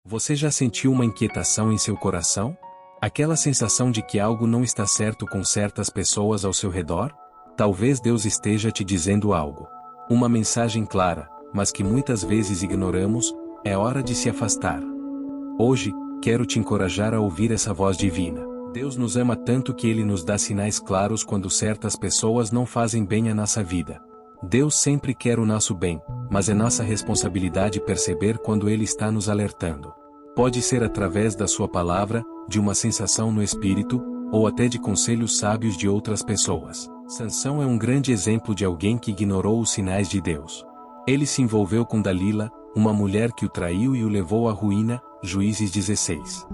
Você já sentiu uma inquietação em seu coração? Aquela sensação de que algo não está certo com certas pessoas ao seu redor? Talvez Deus esteja te dizendo algo. Uma mensagem clara, mas que muitas vezes ignoramos: é hora de se afastar. Hoje, quero te encorajar a ouvir essa voz divina. Deus nos ama tanto que Ele nos dá sinais claros quando certas pessoas não fazem bem à nossa vida. Deus sempre quer o nosso bem, mas é nossa responsabilidade perceber quando Ele está nos alertando. Pode ser através da sua palavra, de uma sensação no espírito, ou até de conselhos sábios de outras pessoas. Sansão é um grande exemplo de alguém que ignorou os sinais de Deus. Ele se envolveu com Dalila, uma mulher que o traiu e o levou à ruína, Juízes 16.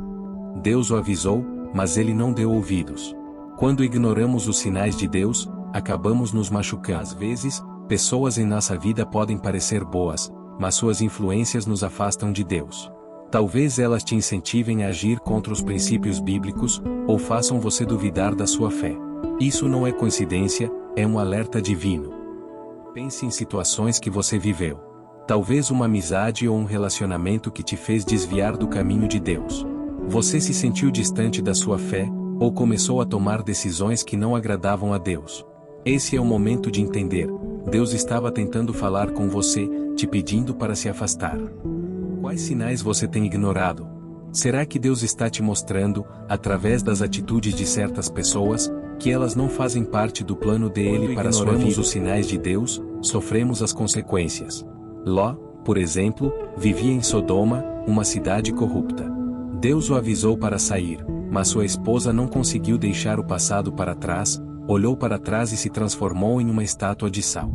Deus o avisou, mas ele não deu ouvidos. Quando ignoramos os sinais de Deus, acabamos nos machucando. Às vezes, pessoas em nossa vida podem parecer boas, mas suas influências nos afastam de Deus. Talvez elas te incentivem a agir contra os princípios bíblicos, ou façam você duvidar da sua fé. Isso não é coincidência, é um alerta divino. Pense em situações que você viveu. Talvez uma amizade ou um relacionamento que te fez desviar do caminho de Deus. Você se sentiu distante da sua fé, ou começou a tomar decisões que não agradavam a Deus. Esse é o momento de entender: Deus estava tentando falar com você, te pedindo para se afastar. Quais sinais você tem ignorado? Será que Deus está te mostrando, através das atitudes de certas pessoas, que elas não fazem parte do plano dele para sua vida? Quando ignoramos os sinais de Deus, sofremos as consequências. Ló, por exemplo, vivia em Sodoma, uma cidade corrupta. Deus o avisou para sair, mas sua esposa não conseguiu deixar o passado para trás, olhou para trás e se transformou em uma estátua de sal.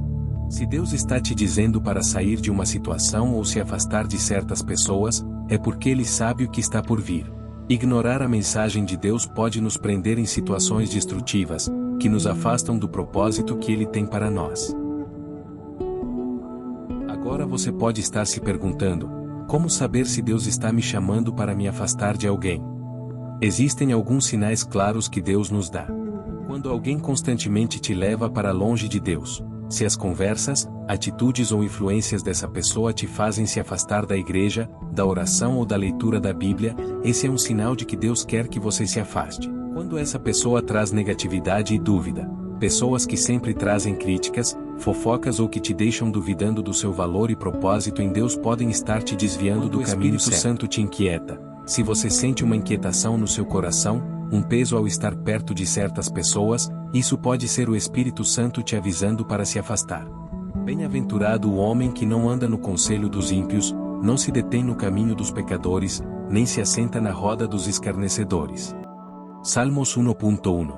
Se Deus está te dizendo para sair de uma situação ou se afastar de certas pessoas, é porque Ele sabe o que está por vir. Ignorar a mensagem de Deus pode nos prender em situações destrutivas, que nos afastam do propósito que Ele tem para nós. Agora você pode estar se perguntando: como saber se Deus está me chamando para me afastar de alguém? Existem alguns sinais claros que Deus nos dá. Quando alguém constantemente te leva para longe de Deus, se as conversas, atitudes ou influências dessa pessoa te fazem se afastar da igreja, da oração ou da leitura da Bíblia, esse é um sinal de que Deus quer que você se afaste. Quando essa pessoa traz negatividade e dúvida, pessoas que sempre trazem críticas, fofocas ou que te deixam duvidando do seu valor e propósito em Deus podem estar te desviando do caminho. O Espírito Santo te inquieta. Se você sente uma inquietação no seu coração, um peso ao estar perto de certas pessoas, isso pode ser o Espírito Santo te avisando para se afastar. Bem-aventurado o homem que não anda no conselho dos ímpios, não se detém no caminho dos pecadores, nem se assenta na roda dos escarnecedores. Salmos 1.1.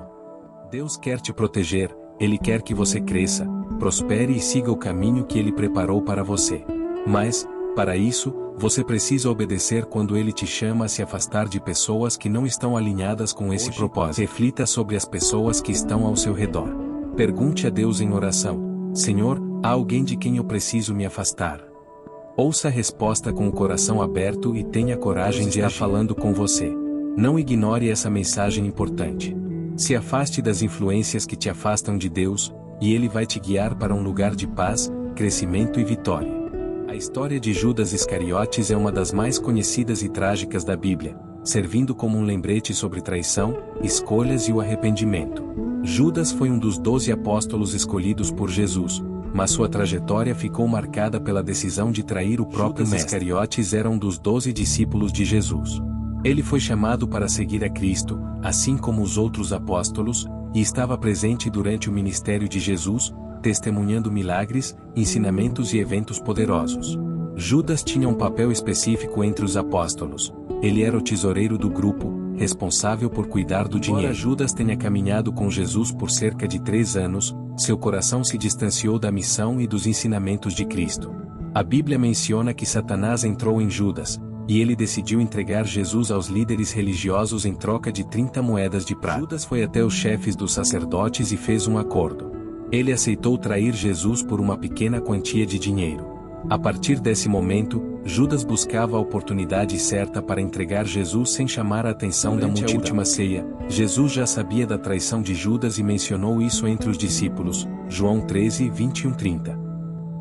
Deus quer te proteger, Ele quer que você cresça, prospere e siga o caminho que Ele preparou para você. Mas, para isso, você precisa obedecer quando Ele te chama a se afastar de pessoas que não estão alinhadas com esse propósito. Reflita sobre as pessoas que estão ao seu redor. Pergunte a Deus em oração: Senhor, há alguém de quem eu preciso me afastar? Ouça a resposta com o coração aberto e tenha coragem de estar falando com você. Não ignore essa mensagem importante. Se afaste das influências que te afastam de Deus, e Ele vai te guiar para um lugar de paz, crescimento e vitória. A história de Judas Iscariotes é uma das mais conhecidas e trágicas da Bíblia, servindo como um lembrete sobre traição, escolhas e o arrependimento. Judas foi um dos 12 apóstolos escolhidos por Jesus, mas sua trajetória ficou marcada pela decisão de trair o próprio Mestre. Iscariotes era um dos 12 discípulos de Jesus. Ele foi chamado para seguir a Cristo, assim como os outros apóstolos, e estava presente durante o ministério de Jesus, testemunhando milagres, ensinamentos e eventos poderosos. Judas tinha um papel específico entre os apóstolos. Ele era o tesoureiro do grupo, responsável por cuidar do dinheiro. Embora Judas tenha caminhado com Jesus por cerca de 3 anos, seu coração se distanciou da missão e dos ensinamentos de Cristo. A Bíblia menciona que Satanás entrou em Judas, e ele decidiu entregar Jesus aos líderes religiosos em troca de 30 moedas de prata. Judas foi até os chefes dos sacerdotes e fez um acordo. Ele aceitou trair Jesus por uma pequena quantia de dinheiro. A partir desse momento, Judas buscava a oportunidade certa para entregar Jesus sem chamar a atenção da multidão. Durante a última ceia, Jesus já sabia da traição de Judas e mencionou isso entre os discípulos, João 13, 21-30.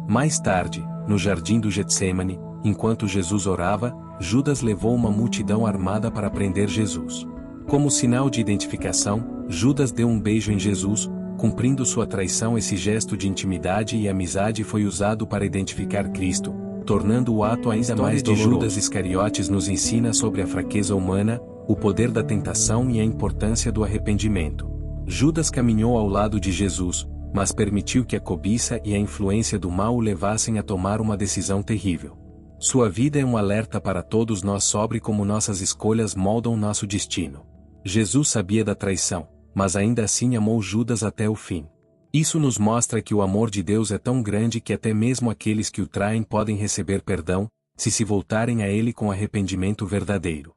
Mais tarde, no jardim do Getsêmani, enquanto Jesus orava, Judas levou uma multidão armada para prender Jesus. Como sinal de identificação, Judas deu um beijo em Jesus, cumprindo sua traição. Esse gesto de intimidade e amizade foi usado para identificar Cristo, tornando o ato ainda mais doloroso. Judas Iscariotes nos ensina sobre a fraqueza humana, o poder da tentação e a importância do arrependimento. Judas caminhou ao lado de Jesus, mas permitiu que a cobiça e a influência do mal o levassem a tomar uma decisão terrível. Sua vida é um alerta para todos nós sobre como nossas escolhas moldam nosso destino. Jesus sabia da traição, mas ainda assim amou Judas até o fim. Isso nos mostra que o amor de Deus é tão grande que até mesmo aqueles que o traem podem receber perdão, se voltarem a Ele com arrependimento verdadeiro.